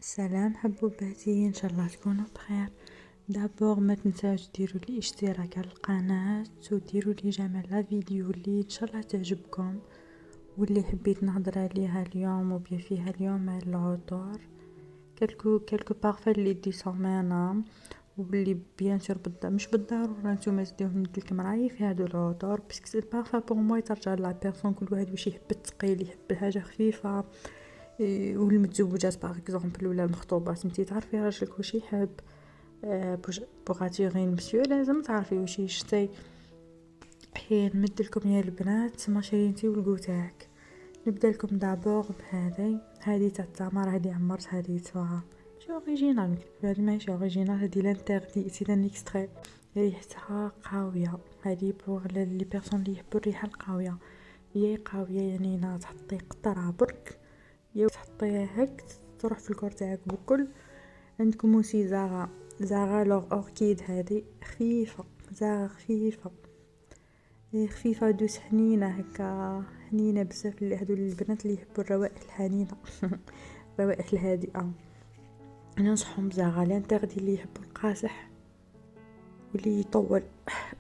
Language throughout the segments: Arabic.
سلام حبوباتي، ان شاء الله تكونوا بخير. دابور ما تنساوش ديروا لي اشتراك على القناه وديروا لي جيم على الفيديو اللي ان شاء الله تعجبكم واللي حبيت نهضر عليها اليوم وبيا فيها اليوم على العطور. كلكو بارفان اللي دي سومانا واللي بيان سور مش بالضروره نتوما تديوهم لكم رايي في هادو العطور باسكو بارفان بور موا ترجع لا بيرسون. كل واحد واش يحب الثقيل، يحب حاجه خفيفه. والمتزوجات باغ اكزومبل ولا المخطوبات انتي تعرفي راجلك واش يحب. بوغ اتيغي مسيو لازم تعرفي واش يشتي. حين نمدلكم يا البنات ماشرينتي والقوتاك. نبدا لكم دابور هذه تاع التمر، هذه عمرت هذه تاع ماشي اوريجينال، نكتب هذه ماشي اوريجينال، هذه لانتردي سي ان اكستري. ريحتها قويه، هذه بوغ لي بيرسون اللي يحبوا الريحه القويه. هي قويه يعني لا تحطي قطره برك يا تحطيها هك تروح في الكور تاعك بكل. عندكم موسي زاغا لوغ اوركيد، هذه خفيفه، زاغا خفيفه خفيفه دوس حنينه هكا، حنينه بزاف هادو البنات اللي يحبوا الروائح الحنينه الروائح الهادئه. ننصحهم زاغا لانتردي اللي يحبوا القاصح واللي يطول.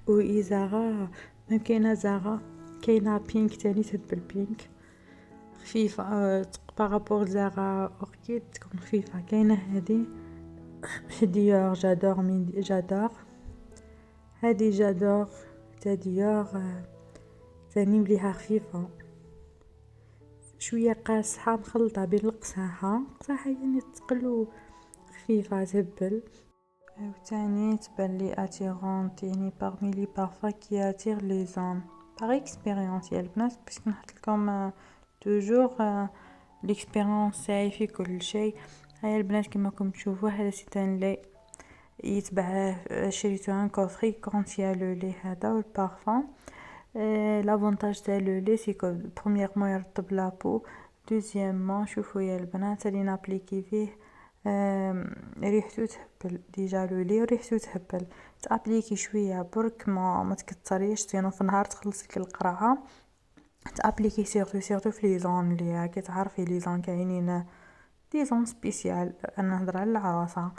وإزاغا ما كاينه زاغا، كاينه بينك تاني تحب البينك خفيفه. بارابور زاغا اوركيد تكون خفيفه. كاينه هذه ديور جادور جادور، هذه جادور تاع ديور ثاني مليحه خفيفه شويه قاصحه مخلطه بين القصاحه يعني تقلو خفيفه تهبل. وثاني تبان لي اتيرونت يعني parmi لي بارفان كي اتير لي زوم باغ اكسبيريونس يا البنات، باش نحط لكم توجور ليكسبيريونس تاعي في كل شيء. هيا البنات كما راكم تشوفوا هذا سيتان لي يتباع، شريته ان كوفري كونتيا لو لي هذا والبارفان. لافونتاج تاع لو لي سي كو برومييرمون يرطب لابو، دوزيامون شوفوا يا البنات اللي نابليكي فيه ريحتو تهبل. ديجا لو لي ريحتو تهبل، تابليكي شويه برك ما تكتريش سينو في النهار تخلصك القرعه. تابليكي سيرتو في لي زون اللي راكي تعرفي لي زون كاينين دي زون سبيسيال. انا نهضر على العروسه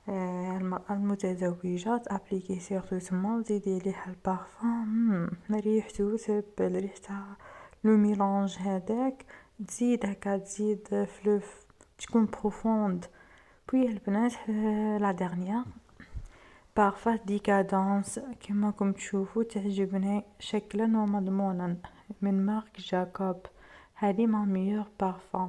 المرأة المتزوجة تابليكي سيرتو تما وزيدي ليها البارفان ريحتو تهبل. ريحتها لو ميلانج هذاك تزيد هكا تزيد فلوف تكون بروفوند. بوي البنات لا ديرنيير بارفان ديكادونس كما راكم تشوفوا تعجبني شكلا ومضمونا من مارك جاكوب. هذه ما ميور بارفان.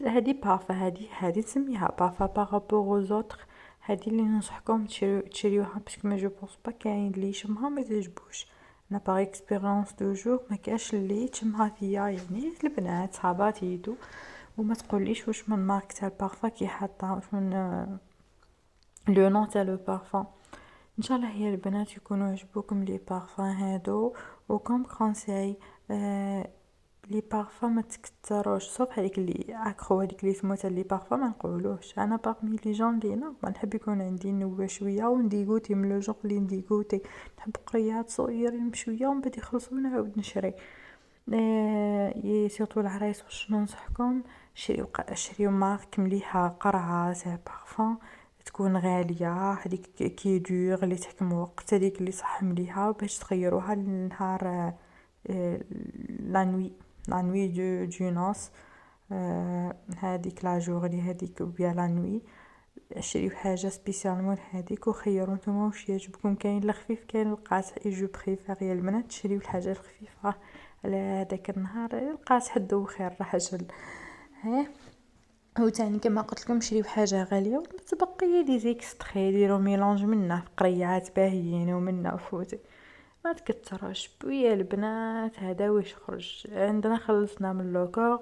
هذه بارفان هذه نسميها بارفان بارابور aux autres. هذه اللي ننصحكم تشريوها باسكو ما جو بونس با كاين اللي يشمها ما تعجبوش. انا باغ اكسبيريونس دوجور ما كاش اللي تشمها فيا يعني البنات صحاباتي يدو وما تقوليش واش من مارك تاع البارفان كي حاطه واش من لو نون تاع لو بارفان. ان شاء الله هي البنات يكونوا عجبوكم لي بارفان هادو. وكم كونساي لي بارفان ما تكتروش صوب هذيك اللي اكرو هذيك اللي تموت لي بارفان ما نقولوش. انا باغمي لي جون لي ما نحب يكون عندي نوبه شويه ونديغوتي من لو جون اللي نديغوتي. نحب قريات صغيرين بشويه ومن بعد يخلصوا نعاود نشري. سيرتو العرايس واش ننصحكم شريو مارك مليحه قرعه تاع بارفان تكون غاليه. هذيك كي دور اللي تحكم وقت، هذيك اللي صح مليحه باش تغيروها للنهار لا نوي دو نوس. هذيك لا جورني هذيك بيا لا نوي. شريو حاجه سبيسيالمون هذيك وخيروا نتوما واش يعجبكم. كاين الخفيف كاين القاصح اي جو بريفير يا البنات تشريو الحاجه الخفيفه على هذاك النهار. القاصح دو خير راجل ها. وثاني كما قلت لكم شريو حاجه غاليه وتبقي لي زيكستري ديروا ميلونج منه في قريات باهيين ومنه فوتي ما تكتروش. بويا البنات هذا واش خرج عندنا. خلصنا من لوكور.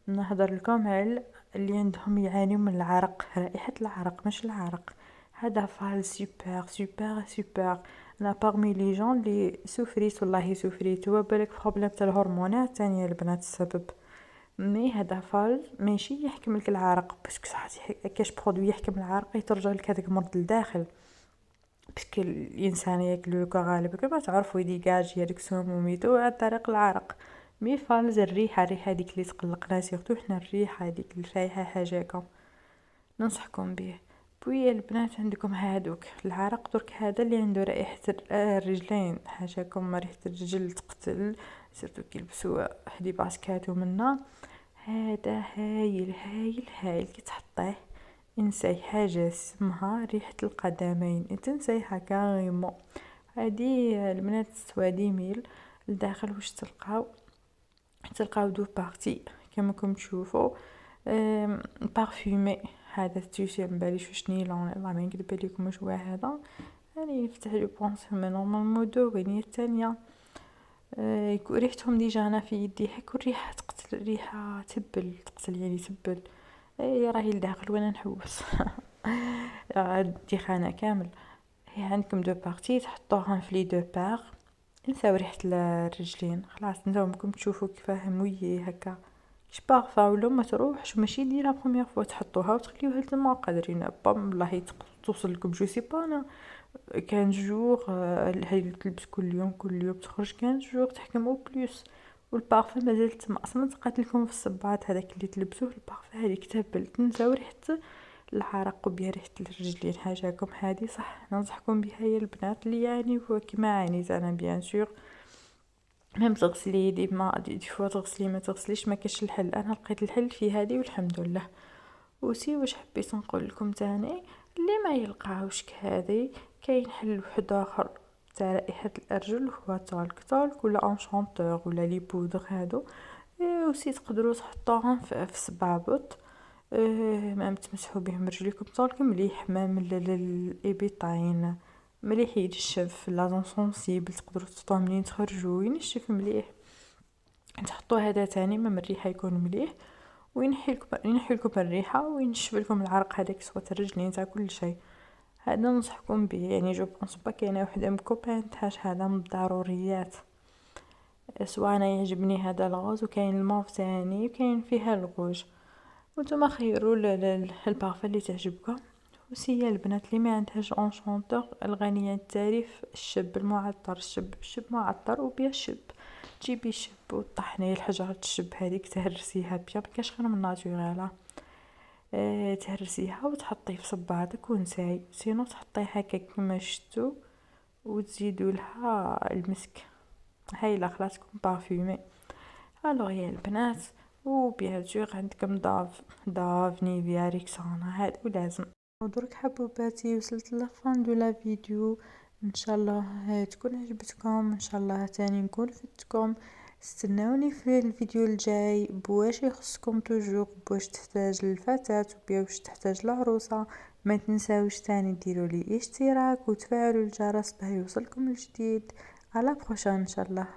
نهضر لكم على اللي عندهم يعانيوا من العرق، رائحه العرق مش العرق. هذا فال سوبر سوبر سوبر. انا باغمي لي جون اللي سوفريت والله سوفريت هو بالك بروبليم تاع الهرمونات ثاني البنات السبب. مي هذا فال ماشي يحكم لك العرق باسكو صحتي كاش برودوي يحكم العرق يترجع لك هذاك مرض لداخل باسكو الانسان ياكلو غالبا كما تعرفوا يديكاج هذيك سموم وميتو عن طريق العرق. مي فالز الريحه هذيك اللي تقلقنا سيرتو حنا الريحه هذيك الفايحه حاجه هكا ننصحكم به. بويا البنات عندكم هادوك العرق درك، هذا اللي عنده رائحة الرجلين، حاجاكم ريحة الرجل تقتل، سيرتو كيلبسوا حدي باسكاتو منا. هذا هايل هايل هايل، كي تحطيه انساي حاجة اسمها ريحة القدمين، تنسيها كاريمون. هادي البنات سواديميل لداخل واش تلقاو دو بارتي كما راكم تشوفوا بارفيومي. هذا التيشيرت مباليش واش نيلون، والله ما نكذب عليكم واش هو هذا. راني نفتح لو بونس نورمالمون دوغني الثانيه. يكون ريحتهم ديجا انا في يدي، هاك الريحه تقتل، ريحه تبل تقتل يعني تبل. اي راهي لداخل وانا نحوس. الدخانه كامل. هي عندكم دو بارتي تحطوهم في لي دو بار. نساو ريحه الرجلين خلاص، نتوما تشوفوا كيفاه مويي هكا كيش بارفا ولا ما تروحش، ماشي دي لا بروميير فوا تحطوها وتخليوها لتما قادرين بام والله توصل لكم. جو سي با انا كان جور هاي تلبس كل يوم تخرج كان جور تحكم او بليس، والبارفان مازال تما اصلا تقات لكم في الصباط هذاك اللي تلبسوه. البارفان هذيك تهبل، تنساو ريحه العرق وبيا ريحه الرجلين. حاجاكم هذه صح ننصحكم بها يا البنات اللي يعني كيما عانيت انا بيان سور. ميم تغسلي دي فوا تغسلي ما تغسليش ما كاش الحل، انا لقيت الحل في هذه والحمد لله. وسي واش حبيت نقول لكم تاني، اللي ما يلقاوش هذه كاين حل واحد اخر تاع رائحه الارجل، هو تالك ولا انشانتور ولا لي بودر هادو. وسي تقدروا تحطوهم في الصبابط. ما تمسحوا بهم رجليكم تالك مليح، ما من الابيطين مليح ينشف. لازون سونسيبل تقدروا تحطوه منين تخرجوا ينشف مليح. تحطوا هذا تاني من الريحه يكون مليح، وينحي لكم الريحه وينشف لكم العرق هذاك سواء الرجلين تاع كل شيء. هذا ننصحكم به يعني. جو بونس با كاينه وحده من كوبان تاعش هذا من الضروريات. سواء انا يعجبني هذا الغوز، وكاين الموف ثاني وكاين فيها الغوج. وانتم خيروا البارفان اللي تعجبكم. وسي البنات اللي ما عندهاش انشونتور الغنيه التعريف الشب المعطر، الشب معطر وبيا الشب. تجيبي الشب وطحنيه الحجرة الشب هذيك تهرسيها بيا، مكاش خير من ناتوريلا. تهرسيها وتحطيه في صباطك ونساي، سينو تحطيه هكا كما شفتوا وتزيدوا لها المسك. هاي لا خلاص تكون بارفيومي. الوغ يا البنات، وبيان سور عندكم داف نيفيا ريكسانا هادو لازم. ودرك حبوباتي وصلت لفان دو لا فيديو، ان شاء الله تكون عجبتكم، ان شاء الله تاني نكون فدتكم. استناوني في الفيديو الجاي بواش يخصكم توجور، بواش تحتاج الفتاة وبواش تحتاج العروسة. ما تنساوش تاني ديروا لي اشتراك وتفعلوا الجرس باه يوصلكم الجديد. على بروشان ان شاء الله.